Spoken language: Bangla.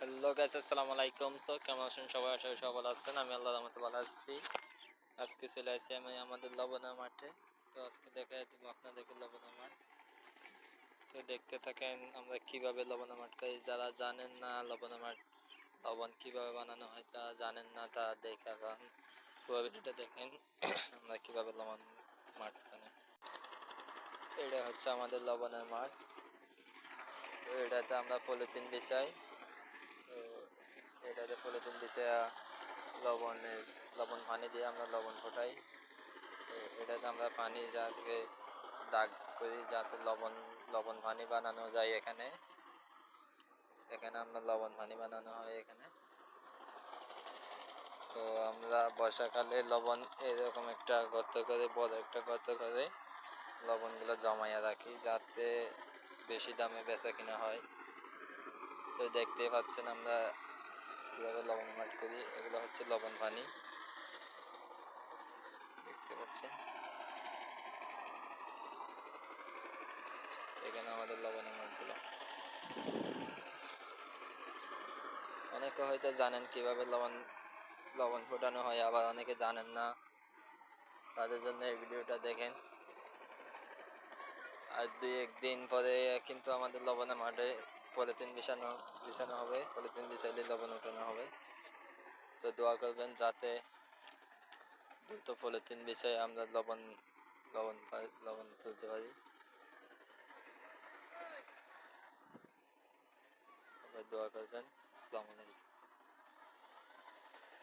হ্যালো গাইস, আসসালামু আলাইকুম। কেমন আছেন সবাই? আশা করি সবাই ভালো আছেন। আমি আল্লাহর রহমতে ভালো আছি। আজকে চলে আসছি আমি আমাদের লবণা মাঠে। তো আজকে দেখাই দেবো আপনাদেরকে লবণা মাঠ। তো দেখতে থাকেন আমরা কিভাবে লবণা মাঠ খাই। যারা জানেন না লবণা মাঠ লবণ কিভাবে বানানো হয়, যারা জানেন না তারা দেখে যান, পুরো ভিডিওটা দেখেন আমরা কিভাবে লবণ মাঠ বানাই। এটা হচ্ছে আমাদের লবণের মাঠ। তো এটাতে আমরা পলিথিন বিছাই। তো এটাতে পলিথিন বিছায়া লবণ পানি দিয়ে আমরা লবণ ফোটাই। তো এটাতে আমরা পানি যাতে দাগ করি, যাতে লবণ পানি বানানো যায়। এখানে এখানে আমরা লবণ পানি বানানো হয় এখানে। তো আমরা বর্ষাকালে লবণ এরকম একটা গর্ত করে, বড় একটা গর্ত করে লবণগুলো জমাইয়া রাখি, যাতে বেশি দামে বেচা কিনা হয়। তো দেখতেই পাচ্ছেন আমরা কীভাবে লবণ মাঠ করি। এগুলো হচ্ছে লবণ পানি, দেখতে পাচ্ছেন। এখানে আমাদের লবণের মাঠগুলো অনেকে হয়তো জানেন কিভাবে লবণ ফোটানো হয়, আবার অনেকে জানেন না। তাদের জন্য এই ভিডিওটা দেখেন। আর 2-1 দিন পরে কিন্তু আমাদের লবণের মাঠে পলিথিন বিছানো হবে। পলিথিন বিছাইলে লবণ উঠানো হবে। তো দোয়া করবেন যাতে দ্রুত পলিথিন বিছাই আমরা লবণ তুলতে পারি। দোয়া করবেন। আসসালামু আলাইকুম।